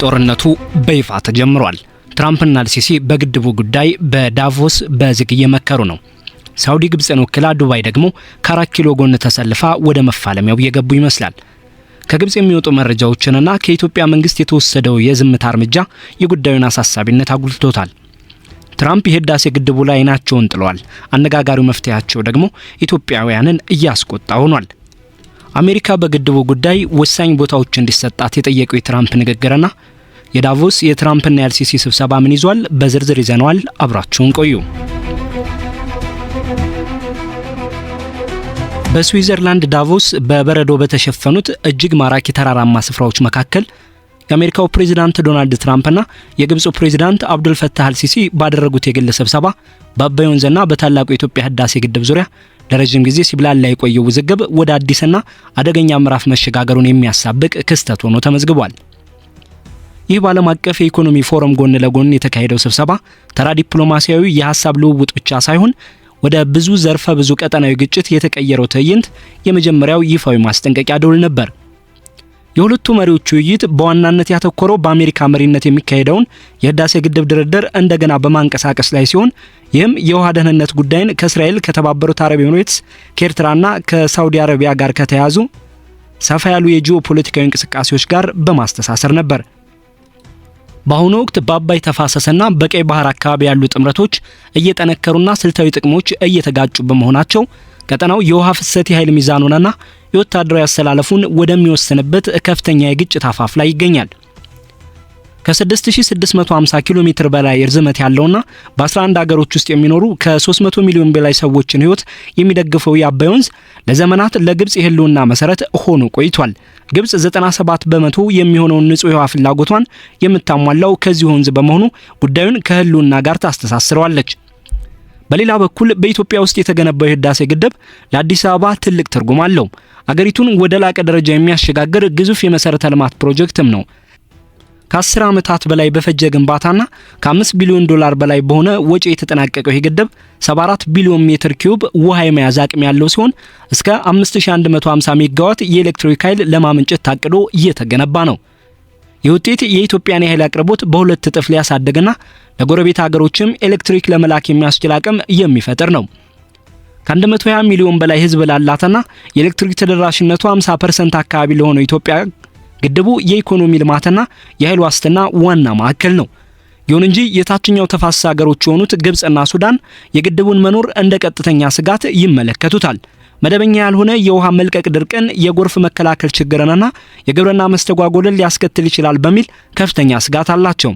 ጦርነቱ በይፋ ተጀምሯል። ትራምፕና አልሲሲ በግድቡ ጉዳይ በዳቮስ በዝግ እየመከሩ ነው። ሳውዲ ግብፅን ወክላ፣ ዱባይ ደግሞ ከ4 ኪሎ ጎን ተሰልፋ ወደ መፋለሚያው እየገቡ ይመስላል። ከግብፅ የሚወጡ መረጃዎችንና ከኢትዮጵያ መንግስት የተወሰደው የዝምታ እርምጃ የጉዳዩን አሳሳቢነት አጉልቶታል። ትራምፕ የህዳሴ ግድቡ ላይ አይናቸውን ጥለዋል። አነጋጋሪው መፍትሄያቸው ደግሞ ኢትዮጵያውያንን እያስቆጣ ሆኗል። አሜሪካ በግድቡ ጉዳይ ወሳኝ ቦታዎች እንዲሰጣት የጠየቀው የትራምፕ ንግግርና የዳቮስ የትራምፕና የአልሲሲ ስብሰባ ምን ይዟል? በዝርዝር ይዘነዋል። አብራችሁን ቆዩ። በስዊዘርላንድ ዳቮስ በበረዶ በተሸፈኑት እጅግ ማራኪ ተራራማ ስፍራዎች መካከል የአሜሪካው ፕሬዝዳንት ዶናልድ ትራምፕና የግብፁ ፕሬዝዳንት አብዱል ፈታህ አልሲሲ ባደረጉት የግል ስብሰባ በአባይ ወንዝና በታላቁ የኢትዮጵያ ህዳሴ ግድብ ዙሪያ ለረጅም ጊዜ ሲብላላ የቆየው ውዝግብ ወደ አዲስና አደገኛ ምዕራፍ መሸጋገሩን የሚያሳብቅ ክስተት ሆኖ ተመዝግቧል። ይህ በዓለም አቀፍ የኢኮኖሚ ፎረም ጎን ለጎን የተካሄደው ስብሰባ ተራ ዲፕሎማሲያዊ የሀሳብ ልውውጥ ብቻ ሳይሆን ወደ ብዙ ዘርፈ ብዙ ቀጠናዊ ግጭት የተቀየረው ትዕይንት የመጀመሪያው ይፋዊ ማስጠንቀቂያ ደውል ነበር። የሁለቱ መሪዎች ውይይት በዋናነት ያተኮረው በአሜሪካ መሪነት የሚካሄደውን የህዳሴ ግድብ ድርድር እንደገና በማንቀሳቀስ ላይ ሲሆን ይህም የውሃ ደህንነት ጉዳይን ከእስራኤል፣ ከተባበሩት አረብ ኤሚሬትስ፣ ከኤርትራና ከሳውዲ አረቢያ ጋር ከተያዙ ሰፋ ያሉ የጂኦፖለቲካዊ እንቅስቃሴዎች ጋር በማስተሳሰር ነበር። በአሁኑ ወቅት በአባይ ተፋሰስና በቀይ ባህር አካባቢ ያሉ ጥምረቶች እየጠነከሩና ስልታዊ ጥቅሞች እየተጋጩ በመሆናቸው ቀጠናው የውሃ ፍሰት የኃይል ሚዛኑንና የወታደራዊ አሰላለፉን ወደሚወስንበት ከፍተኛ የግጭት አፋፍ ላይ ይገኛል። ከ6650 ኪሎ ሜትር በላይ ርዝመት ያለውና በ11 ሀገሮች ውስጥ የሚኖሩ ከ300 ሚሊዮን በላይ ሰዎችን ህይወት የሚደግፈው የአባይ ወንዝ ለዘመናት ለግብፅ የህልውና መሰረት ሆኖ ቆይቷል። ግብፅ 97 በመቶ የሚሆነውን ንጹህ የውሃ ፍላጎቷን የምታሟላው ከዚህ ወንዝ በመሆኑ ጉዳዩን ከህልውና ጋር ታስተሳስረዋለች። በሌላ በኩል በኢትዮጵያ ውስጥ የተገነባው የህዳሴ ግድብ ለአዲስ አበባ ትልቅ ትርጉም አለው። አገሪቱን ወደ ላቀ ደረጃ የሚያሸጋግር ግዙፍ የመሰረተ ልማት ፕሮጀክትም ነው። ከ10 ዓመታት በላይ በፈጀ ግንባታና ከ5 ቢሊዮን ዶላር በላይ በሆነ ወጪ የተጠናቀቀው ይህ ግድብ 74 ቢሊዮን ሜትር ኪዩብ ውሃ የመያዝ አቅም ያለው ሲሆን እስከ 5150 ሜጋዋት የኤሌክትሪክ ኃይል ለማመንጨት ታቅዶ እየተገነባ ነው። ይህ ውጤት የኢትዮጵያን የኃይል አቅርቦት በሁለት እጥፍ ሊያሳድግና ለጎረቤት ሀገሮችም ኤሌክትሪክ ለመላክ የሚያስችል አቅም የሚፈጥር ነው። ከ120 ሚሊዮን በላይ ህዝብ ላላትና የኤሌክትሪክ ተደራሽነቱ 50% አካባቢ ለሆነው ኢትዮጵያ ግድቡ የኢኮኖሚ ልማትና የኃይል ዋስትና ዋና ማዕከል ነው። ይሁን እንጂ የታችኛው ተፋሰስ ሀገሮች የሆኑት ግብፅና ሱዳን የግድቡን መኖር እንደ ቀጥተኛ ስጋት ይመለከቱታል። መደበኛ ያልሆነ የውሃ መልቀቅ ድርቅን፣ የጎርፍ መከላከል ችግርንና የግብርና መስተጓጎልን ሊያስከትል ይችላል በሚል ከፍተኛ ስጋት አላቸው።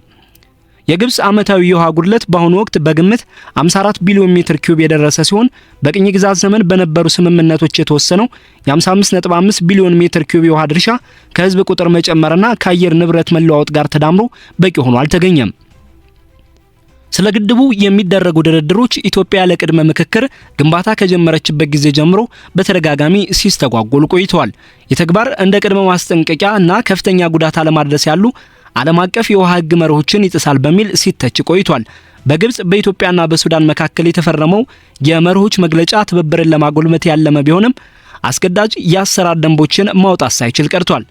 የግብፅ ዓመታዊ የውሃ ጉድለት በአሁኑ ወቅት በግምት 54 ቢሊዮን ሜትር ኪዩብ የደረሰ ሲሆን በቅኝ ግዛት ዘመን በነበሩ ስምምነቶች የተወሰነው የ55.5 ቢሊዮን ሜትር ኪዩብ የውሃ ድርሻ ከህዝብ ቁጥር መጨመርና ከአየር ንብረት መለዋወጥ ጋር ተዳምሮ በቂ ሆኖ አልተገኘም። ስለ ግድቡ የሚደረጉ ድርድሮች ኢትዮጵያ ለቅድመ ምክክር ግንባታ ከጀመረችበት ጊዜ ጀምሮ በተደጋጋሚ ሲስተጓጎሉ ቆይተዋል። የተግባር እንደ ቅድመ ማስጠንቀቂያ እና ከፍተኛ ጉዳት አለማድረስ ያሉ ዓለም አቀፍ የውሃ ህግ መርሆችን ይጥሳል በሚል ሲተች ቆይቷል። በግብፅ በኢትዮጵያና በሱዳን መካከል የተፈረመው የመርሆች መግለጫ ትብብርን ለማጎልበት ያለመ ቢሆንም አስገዳጅ የአሰራር ደንቦችን ማውጣት ሳይችል ቀርቷል።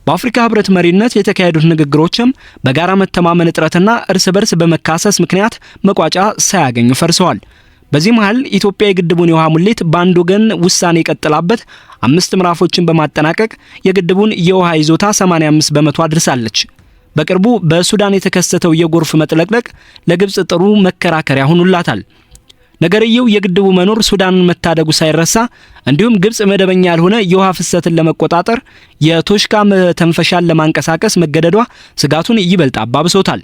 በአፍሪካ ህብረት መሪነት የተካሄዱት ንግግሮችም በጋራ መተማመን እጥረትና እርስ በርስ በመካሰስ ምክንያት መቋጫ ሳያገኙ ፈርሰዋል። በዚህ መሃል ኢትዮጵያ የግድቡን የውሃ ሙሌት በአንድ ወገን ውሳኔ ቀጥላበት 5 ምዕራፎችን በማጠናቀቅ የግድቡን የውሃ ይዞታ 85 በመቶ አድርሳለች። በቅርቡ በሱዳን የተከሰተው የጎርፍ መጥለቅለቅ ለግብፅ ጥሩ መከራከሪያ ሆኖላታል። ነገርየው የግድቡ መኖር ሱዳንን መታደጉ ሳይረሳ እንዲሁም ግብፅ መደበኛ ያልሆነ የውሃ ፍሰትን ለመቆጣጠር የቶሽካ መተንፈሻን ለማንቀሳቀስ መገደዷ ስጋቱን ይበልጥ አባብሶታል።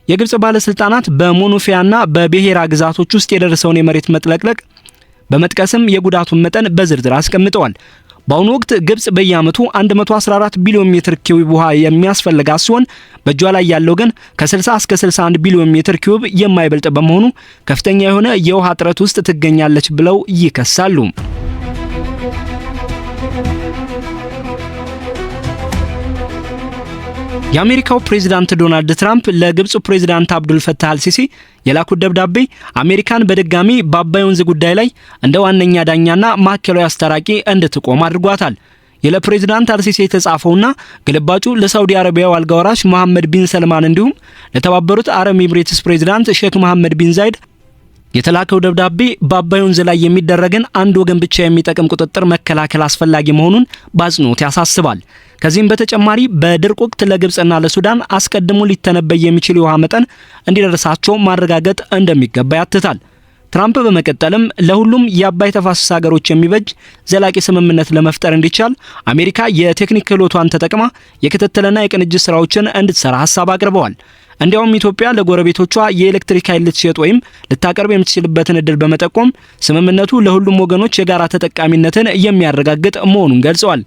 የግብፅ ባለስልጣናት በሞኖፊያና በብሔራ ግዛቶች ውስጥ የደረሰውን የመሬት መጥለቅለቅ በመጥቀስም የጉዳቱን መጠን በዝርዝር አስቀምጠዋል። በአሁኑ ወቅት ግብፅ በየዓመቱ 114 ቢሊዮን ሜትር ኪዩብ ውሃ የሚያስፈልጋት ሲሆን በእጇ ላይ ያለው ግን ከ60 እስከ 61 ቢሊዮን ሜትር ኪዩብ የማይበልጥ በመሆኑ ከፍተኛ የሆነ የውሃ እጥረት ውስጥ ትገኛለች ብለው ይከሳሉ። የአሜሪካው ፕሬዝዳንት ዶናልድ ትራምፕ ለግብፁ ፕሬዝዳንት አብዱል ፈታህ አልሲሲ የላኩት ደብዳቤ አሜሪካን በድጋሚ በአባይ ወንዝ ጉዳይ ላይ እንደ ዋነኛ ዳኛና ማዕከላዊ አስታራቂ እንድትቆም አድርጓታል። ለፕሬዝዳንት አልሲሲ የተጻፈውና ግልባጩ ለሳውዲ አረቢያው አልጋ ወራሽ መሐመድ ቢን ሰልማን እንዲሁም ለተባበሩት አረብ ኤሚሬትስ ፕሬዝዳንት ሼክ መሐመድ ቢን ዛይድ የተላከው ደብዳቤ በአባይ ወንዝ ላይ የሚደረግን አንድ ወገን ብቻ የሚጠቅም ቁጥጥር መከላከል አስፈላጊ መሆኑን በአጽንኦት ያሳስባል። ከዚህም በተጨማሪ በድርቅ ወቅት ለግብጽና ለሱዳን አስቀድሞ ሊተነበይ የሚችል የውሃ መጠን እንዲደርሳቸው ማረጋገጥ እንደሚገባ ያትታል። ትራምፕ በመቀጠልም ለሁሉም የአባይ ተፋሰስ ሀገሮች የሚበጅ ዘላቂ ስምምነት ለመፍጠር እንዲቻል አሜሪካ የቴክኒክ ክህሎቷን ተጠቅማ የክትትልና የቅንጅት ስራዎችን እንድትሰራ ሐሳብ አቅርበዋል። እንዲያውም ኢትዮጵያ ለጎረቤቶቿ የኤሌክትሪክ ኃይል ልትሸጥ ወይም ልታቀርብ የምትችልበትን እድል በመጠቆም ስምምነቱ ለሁሉም ወገኖች የጋራ ተጠቃሚነትን የሚያረጋግጥ መሆኑን ገልጸዋል።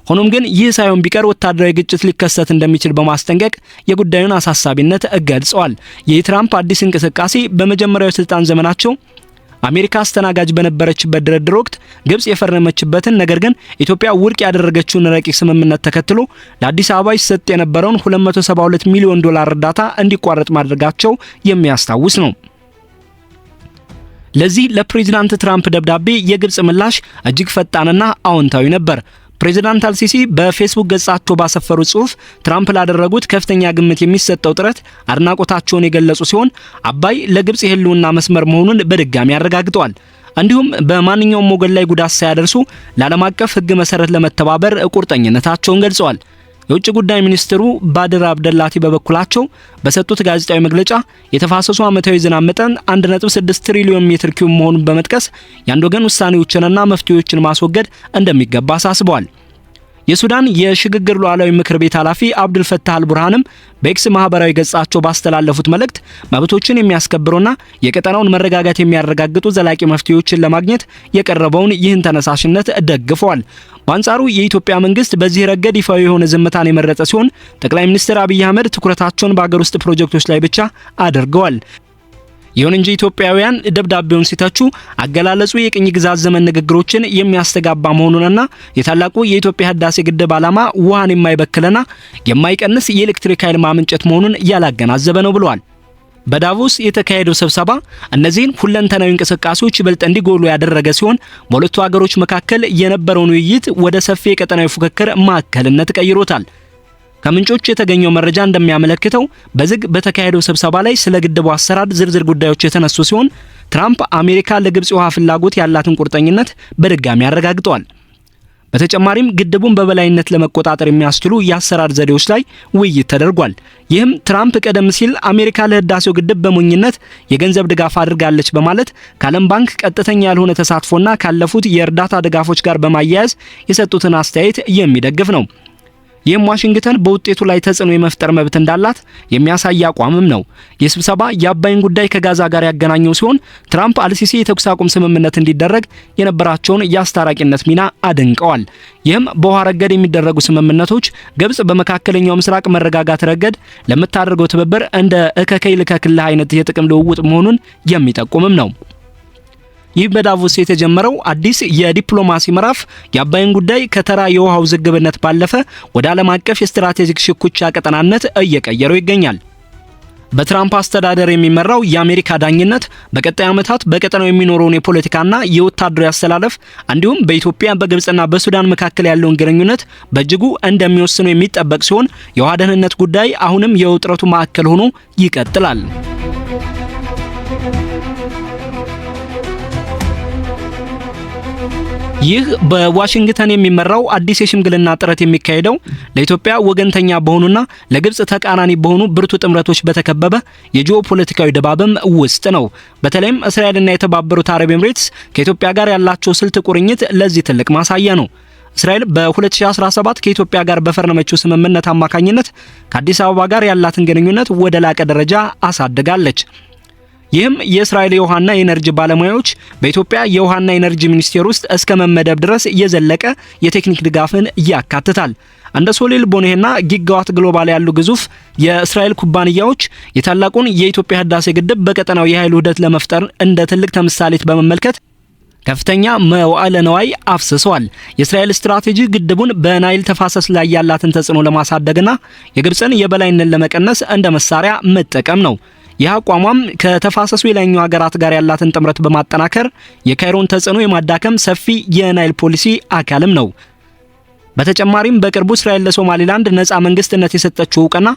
ሆኖም ግን ይህ ሳይሆን ቢቀር ወታደራዊ ግጭት ሊከሰት እንደሚችል በማስጠንቀቅ የጉዳዩን አሳሳቢነት ገልጸዋል። የትራምፕ አዲስ እንቅስቃሴ በመጀመሪያው ስልጣን ዘመናቸው አሜሪካ አስተናጋጅ በነበረችበት ድርድር ወቅት ግብጽ የፈረመችበትን ነገር ግን ኢትዮጵያ ውድቅ ያደረገችውን ረቂቅ ስምምነት ተከትሎ ለአዲስ አበባ ይሰጥ የነበረውን 272 ሚሊዮን ዶላር እርዳታ እንዲቋረጥ ማድረጋቸው የሚያስታውስ ነው። ለዚህ ለፕሬዝዳንት ትራምፕ ደብዳቤ የግብጽ ምላሽ እጅግ ፈጣንና አዎንታዊ ነበር። ፕሬዝዳንት አልሲሲ በፌስቡክ ገጻቸው ባሰፈሩት ጽሑፍ ትራምፕ ላደረጉት ከፍተኛ ግምት የሚሰጠው ጥረት አድናቆታቸውን የገለጹ ሲሆን አባይ ለግብጽ የህልውና መስመር መሆኑን በድጋሚ አረጋግጠዋል። እንዲሁም በማንኛውም ወገን ላይ ጉዳት ሳያደርሱ ለዓለም አቀፍ ሕግ መሰረት ለመተባበር ቁርጠኝነታቸውን ገልጸዋል። የውጭ ጉዳይ ሚኒስትሩ ባድር አብደላቲ በበኩላቸው በሰጡት ጋዜጣዊ መግለጫ የተፋሰሱ ዓመታዊ ዝናብ መጠን 1.6 ትሪሊዮን ሜትር ኪዩብ መሆኑን በመጥቀስ የአንድ ወገን ውሳኔዎችንና መፍትሄዎችን ማስወገድ እንደሚገባ አሳስበዋል። የሱዳን የሽግግር ሉዓላዊ ምክር ቤት ኃላፊ አብዱል ፈታህ አልቡርሃንም በኤክስ ማህበራዊ ገጻቸው ባስተላለፉት መልእክት መብቶችን የሚያስከብሩና የቀጠናውን መረጋጋት የሚያረጋግጡ ዘላቂ መፍትሄዎችን ለማግኘት የቀረበውን ይህን ተነሳሽነት ደግፈዋል። በአንጻሩ የኢትዮጵያ መንግስት በዚህ ረገድ ይፋዊ የሆነ ዝምታን የመረጠ ሲሆን ጠቅላይ ሚኒስትር አብይ አህመድ ትኩረታቸውን በአገር ውስጥ ፕሮጀክቶች ላይ ብቻ አድርገዋል። ይሁን እንጂ ኢትዮጵያውያን ደብዳቤውን ሲተቹ አገላለጹ የቅኝ ግዛት ዘመን ንግግሮችን የሚያስተጋባ መሆኑንና የታላቁ የኢትዮጵያ ህዳሴ ግድብ ዓላማ ውሃን የማይበክልና የማይቀንስ የኤሌክትሪክ ኃይል ማመንጨት መሆኑን ያላገናዘበ ነው ብለዋል። በዳቮስ የተካሄደው ስብሰባ እነዚህን ሁለንተናዊ እንቅስቃሴዎች ይበልጥ እንዲጎሉ ያደረገ ሲሆን በሁለቱ ሀገሮች መካከል የነበረውን ውይይት ወደ ሰፊ የቀጠናዊ ፉክክር ማዕከልነት ቀይሮታል። ከምንጮች የተገኘው መረጃ እንደሚያመለክተው በዝግ በተካሄደው ስብሰባ ላይ ስለ ግድቡ አሰራር ዝርዝር ጉዳዮች የተነሱ ሲሆን ትራምፕ አሜሪካ ለግብጽ ውሃ ፍላጎት ያላትን ቁርጠኝነት በድጋሚ አረጋግጠዋል። በተጨማሪም ግድቡን በበላይነት ለመቆጣጠር የሚያስችሉ የአሰራር ዘዴዎች ላይ ውይይት ተደርጓል። ይህም ትራምፕ ቀደም ሲል አሜሪካ ለህዳሴው ግድብ በሞኝነት የገንዘብ ድጋፍ አድርጋለች በማለት ከዓለም ባንክ ቀጥተኛ ያልሆነ ተሳትፎና ካለፉት የእርዳታ ድጋፎች ጋር በማያያዝ የሰጡትን አስተያየት የሚደግፍ ነው። ይህም ዋሽንግተን በውጤቱ ላይ ተጽዕኖ የመፍጠር መብት እንዳላት የሚያሳይ አቋምም ነው። የስብሰባ የአባይን ጉዳይ ከጋዛ ጋር ያገናኘው ሲሆን ትራምፕ አልሲሲ የተኩስ አቁም ስምምነት እንዲደረግ የነበራቸውን የአስታራቂነት ሚና አድንቀዋል። ይህም በውሃ ረገድ የሚደረጉ ስምምነቶች ግብጽ በመካከለኛው ምስራቅ መረጋጋት ረገድ ለምታደርገው ትብብር እንደ እከከይ ልከክልህ አይነት የጥቅም ልውውጥ መሆኑን የሚጠቁምም ነው። ይህ በዳቮስ የተጀመረው አዲስ የዲፕሎማሲ ምዕራፍ የአባይን ጉዳይ ከተራ የውሃ ውዝግብነት ባለፈ ወደ ዓለም አቀፍ የስትራቴጂክ ሽኩቻ ቀጠናነት እየቀየረው ይገኛል። በትራምፕ አስተዳደር የሚመራው የአሜሪካ ዳኝነት በቀጣይ ዓመታት በቀጠናው የሚኖረውን የፖለቲካና የወታደራዊ አስተላለፍ እንዲሁም በኢትዮጵያ በግብጽና በሱዳን መካከል ያለውን ግንኙነት በእጅጉ እንደሚወስኑ የሚጠበቅ ሲሆን የውሃ ደህንነት ጉዳይ አሁንም የውጥረቱ ማዕከል ሆኖ ይቀጥላል። ይህ በዋሽንግተን የሚመራው አዲስ የሽምግልና ጥረት የሚካሄደው ለኢትዮጵያ ወገንተኛ በሆኑና ለግብጽ ተቃራኒ በሆኑ ብርቱ ጥምረቶች በተከበበ የጂኦፖለቲካዊ ድባብም ውስጥ ነው። በተለይም እስራኤልና የተባበሩት አረብ ኤሚሬትስ ከኢትዮጵያ ጋር ያላቸው ስልት ቁርኝት ለዚህ ትልቅ ማሳያ ነው። እስራኤል በ2017 ከኢትዮጵያ ጋር በፈረመችው ስምምነት አማካኝነት ከአዲስ አበባ ጋር ያላትን ግንኙነት ወደ ላቀ ደረጃ አሳድጋለች። ይህም የእስራኤል የውሃና የኤነርጂ ባለሙያዎች በኢትዮጵያ የውሃና ኤነርጂ ሚኒስቴር ውስጥ እስከ መመደብ ድረስ የዘለቀ የቴክኒክ ድጋፍን ያካትታል። እንደ ሶሌል ቦኔና ጊጋዋት ግሎባል ያሉ ግዙፍ የእስራኤል ኩባንያዎች የታላቁን የኢትዮጵያ ህዳሴ ግድብ በቀጠናው የኃይል ውህደት ለመፍጠር እንደ ትልቅ ተምሳሌት በመመልከት ከፍተኛ መዋዕለ ንዋይ አፍስሰዋል። የእስራኤል ስትራቴጂ ግድቡን በናይል ተፋሰስ ላይ ያላትን ተጽዕኖ ለማሳደግና የግብጽን የበላይነት ለመቀነስ እንደ መሳሪያ መጠቀም ነው። ይህ አቋሟም ከተፋሰሱ የላይኛው ሀገራት ጋር ያላትን ጥምረት በማጠናከር የካይሮን ተጽዕኖ የማዳከም ሰፊ የናይል ፖሊሲ አካልም ነው። በተጨማሪም በቅርቡ እስራኤል ለሶማሊላንድ ነፃ መንግስትነት የሰጠችው ዕውቅና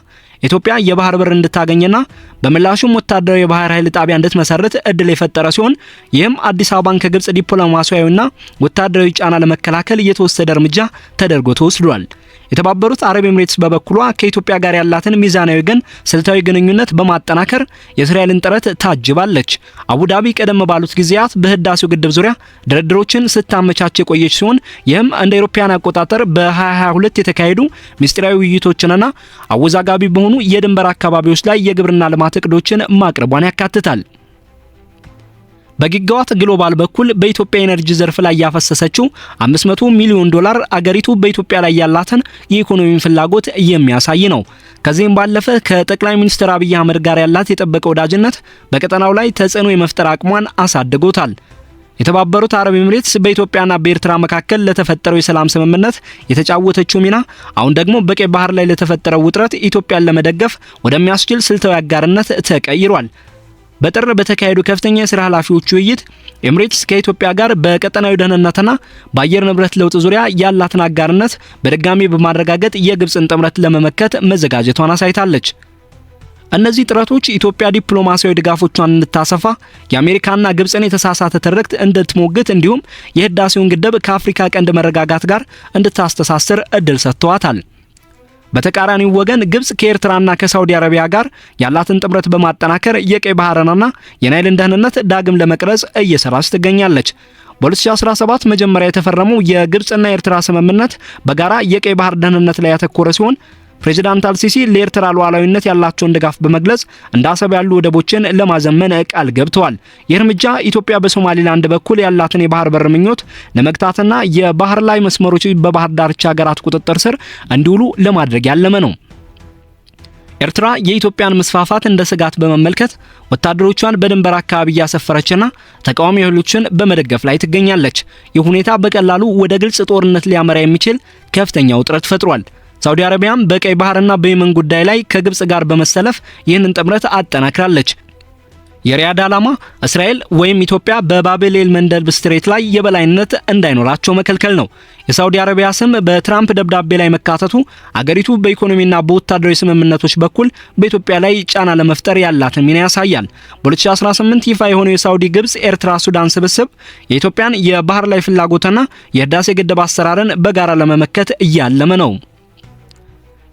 ኢትዮጵያ የባህር በር እንድታገኝና በምላሹም ወታደራዊ የባህር ኃይል ጣቢያ እንድትመሰርት እድል የፈጠረ ሲሆን ይህም አዲስ አበባን ከግብጽ ዲፕሎማሲያዊና ወታደራዊ ጫና ለመከላከል የተወሰደ እርምጃ ተደርጎ ተወስዷል። የተባበሩት አረብ ኤምሬትስ በበኩሏ ከኢትዮጵያ ጋር ያላትን ሚዛናዊ ግን ስልታዊ ግንኙነት በማጠናከር የእስራኤልን ጥረት ታጅባለች። አቡዳቢ ቀደም ባሉት ጊዜያት በህዳሴው ግድብ ዙሪያ ድርድሮችን ስታመቻች የቆየች ሲሆን ይህም እንደ አውሮፓውያን አቆጣጠር በ2022 የተካሄዱ ሚስጥራዊ ውይይቶችንና አወዛጋቢ በሆኑ የድንበር አካባቢዎች ላይ የግብርና ልማት እቅዶችን ማቅረቧን ያካትታል። በጊጋዋት ግሎባል በኩል በኢትዮጵያ ኤነርጂ ዘርፍ ላይ ያፈሰሰችው 500 ሚሊዮን ዶላር አገሪቱ በኢትዮጵያ ላይ ያላትን የኢኮኖሚ ፍላጎት የሚያሳይ ነው። ከዚህም ባለፈ ከጠቅላይ ሚኒስትር አብይ አህመድ ጋር ያላት የጠበቀ ወዳጅነት በቀጠናው ላይ ተጽዕኖ የመፍጠር አቅሟን አሳድጎታል። የተባበሩት አረብ ኤምሬትስ በኢትዮጵያና በኤርትራ መካከል ለተፈጠረው የሰላም ስምምነት የተጫወተችው ሚና አሁን ደግሞ በቀይ ባህር ላይ ለተፈጠረው ውጥረት ኢትዮጵያን ለመደገፍ ወደሚያስችል ስልታዊ አጋርነት ተቀይሯል። በጥር በተካሄዱ ከፍተኛ የሥራ ኃላፊዎች ውይይት ኤምሬትስ ከኢትዮጵያ ጋር በቀጠናዊ ደህንነትና በአየር ንብረት ለውጥ ዙሪያ ያላትን አጋርነት በድጋሚ በማረጋገጥ የግብጽን ጥምረት ለመመከት መዘጋጀቷን አሳይታለች። እነዚህ ጥረቶች ኢትዮጵያ ዲፕሎማሲያዊ ድጋፎቿን እንድታሰፋ የአሜሪካና ግብጽን የተሳሳተ ትርክት እንድትሞግት እንዲሁም የህዳሴውን ግድብ ከአፍሪካ ቀንድ መረጋጋት ጋር እንድታስተሳስር እድል ሰጥተዋታል። በተቃራኒው ወገን ግብጽ ከኤርትራና ከሳውዲ አረቢያ ጋር ያላትን ጥምረት በማጠናከር የቀይ ባህርንና የናይልን ደህንነት ዳግም ለመቅረጽ እየሰራች ትገኛለች። በ2017 መጀመሪያ የተፈረመው የግብጽና የኤርትራ ስምምነት በጋራ የቀይ ባህር ደህንነት ላይ ያተኮረ ሲሆን ፕሬዝዳንት አልሲሲ ለኤርትራ ሉዓላዊነት ያላቸውን ድጋፍ በመግለጽ እንደ አሰብ ያሉ ወደቦችን ለማዘመን ቃል ገብተዋል። ይህ እርምጃ ኢትዮጵያ በሶማሊላንድ በኩል ያላትን የባህር በር ምኞት ለመግታትና የባህር ላይ መስመሮች በባህር ዳርቻ ሀገራት ቁጥጥር ስር እንዲውሉ ለማድረግ ያለመ ነው። ኤርትራ የኢትዮጵያን መስፋፋት እንደ ስጋት በመመልከት ወታደሮቿን በድንበር አካባቢ እያሰፈረችና ተቃዋሚ ኃይሎችን በመደገፍ ላይ ትገኛለች። ይህ ሁኔታ በቀላሉ ወደ ግልጽ ጦርነት ሊያመራ የሚችል ከፍተኛ ውጥረት ፈጥሯል። ሳውዲ አረቢያም በቀይ ባህርና በየመን ጉዳይ ላይ ከግብጽ ጋር በመሰለፍ ይህንን ጥምረት አጠናክራለች። የሪያድ ዓላማ እስራኤል ወይም ኢትዮጵያ በባብ ኤል መንደብ ስትሬት ላይ የበላይነት እንዳይኖራቸው መከልከል ነው። የሳውዲ አረቢያ ስም በትራምፕ ደብዳቤ ላይ መካተቱ አገሪቱ በኢኮኖሚና በወታደራዊ ስምምነቶች በኩል በኢትዮጵያ ላይ ጫና ለመፍጠር ያላትን ሚና ያሳያል። በ2018 ይፋ የሆነው የሳውዲ፣ ግብጽ፣ ኤርትራ፣ ሱዳን ስብስብ የኢትዮጵያን የባህር ላይ ፍላጎትና የህዳሴ ግድብ አሰራርን በጋራ ለመመከት እያለመ ነው።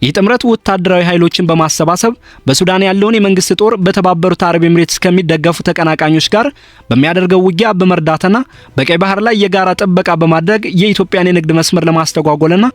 ይህ ጥምረት ወታደራዊ ኃይሎችን በማሰባሰብ በሱዳን ያለውን የመንግስት ጦር በተባበሩት አረብ ኤምሬትስ ከሚደገፉ ተቀናቃኞች ጋር በሚያደርገው ውጊያ በመርዳትና በቀይ ባህር ላይ የጋራ ጥበቃ በማድረግ የኢትዮጵያን የንግድ መስመር ለማስተጓጎልና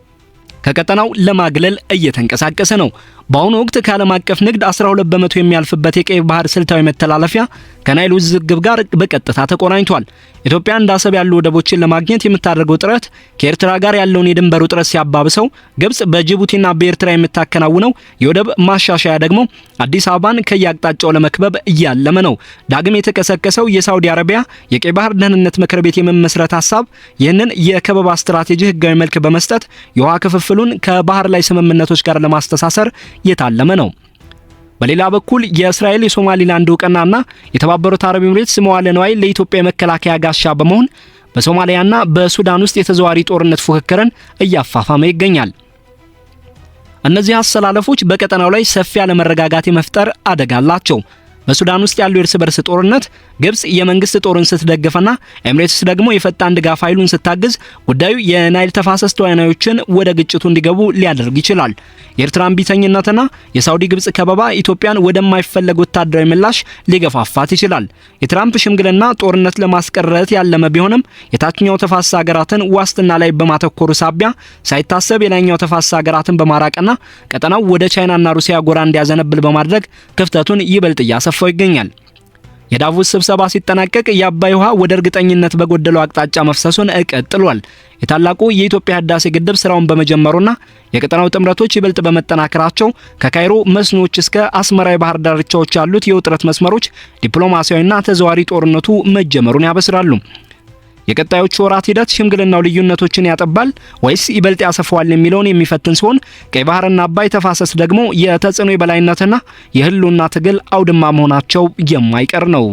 ከቀጠናው ለማግለል እየተንቀሳቀሰ ነው። በአሁኑ ወቅት ከዓለም አቀፍ ንግድ 12 በመቶ የሚያልፍበት የቀይ ባህር ስልታዊ መተላለፊያ ከናይል ውዝግብ ጋር በቀጥታ ተቆራኝቷል። ኢትዮጵያ እንደ አሰብ ያሉ ወደቦችን ለማግኘት የምታደርገው ጥረት ከኤርትራ ጋር ያለውን የድንበር ውጥረት ሲያባብሰው፣ ግብጽ በጅቡቲና በኤርትራ የምታከናውነው የወደብ ማሻሻያ ደግሞ አዲስ አበባን ከያቅጣጫው ለመክበብ እያለመ ነው። ዳግም የተቀሰቀሰው የሳውዲ አረቢያ የቀይ ባህር ደህንነት ምክር ቤት የመመስረት ሀሳብ ይህንን የከበባ ስትራቴጂ ህጋዊ መልክ በመስጠት የውሃ ክፍፍሉን ከባህር ላይ ስምምነቶች ጋር ለማስተሳሰር የታለመ ነው። በሌላ በኩል የእስራኤል የሶማሊላንድ ዕውቅናና የተባበሩት አረብ ኤምሬትስ መዋለ ንዋይ ለኢትዮጵያ የመከላከያ ጋሻ በመሆን በሶማሊያና በሱዳን ውስጥ የተዘዋዋሪ ጦርነት ፉክክርን እያፋፋመ ይገኛል። እነዚህ አሰላለፎች በቀጠናው ላይ ሰፊ ያለመረጋጋት የመፍጠር አደጋ አላቸው። በሱዳን ውስጥ ያለው የእርስ በርስ ጦርነት ግብጽ የመንግስት ጦርን ስትደግፍና ኤምሬትስ ደግሞ የፈጣን ድጋፍ ኃይሉን ስታግዝ ጉዳዩ የናይል ተፋሰስ ተዋናዮችን ወደ ግጭቱ እንዲገቡ ሊያደርግ ይችላል። የኤርትራን ቢተኝነትና የሳውዲ ግብጽ ከበባ ኢትዮጵያን ወደማይፈለግ ወታደራዊ ምላሽ ሊገፋፋት ይችላል። የትራምፕ ሽምግልና ጦርነት ለማስቀረት ያለመ ቢሆንም የታችኛው ተፋሰስ ሀገራትን ዋስትና ላይ በማተኮሩ ሳቢያ ሳይታሰብ የላይኛው ተፋሰስ ሀገራትን በማራቅና ቀጠናው ወደ ቻይናና ሩሲያ ጎራ እንዲያዘነብል በማድረግ ክፍተቱን ይበልጥ እያሰፋው ይገኛል። የዳቮስ ስብሰባ ሲጠናቀቅ የአባይ ውሃ ወደ እርግጠኝነት በጎደለው አቅጣጫ መፍሰሱን ቀጥሏል። የታላቁ የኢትዮጵያ ህዳሴ ግድብ ስራውን በመጀመሩና የቀጠናው ጥምረቶች ይበልጥ በመጠናከራቸው ከካይሮ መስኖች እስከ አስመራ የባህር ዳርቻዎች ያሉት የውጥረት መስመሮች ዲፕሎማሲያዊና ተዘዋዋሪ ጦርነቱ መጀመሩን ያበስራሉ። የቀጣዮቹ ወራት ሂደት ሽምግልናው ልዩነቶችን ያጠባል ወይስ ይበልጥ ያሰፋዋል የሚለውን የሚፈትን ሲሆን ቀይ ባህርና አባይ ተፋሰስ ደግሞ የተጽዕኖ የበላይነትና የህልውና ትግል አውድማ መሆናቸው የማይቀር ነው።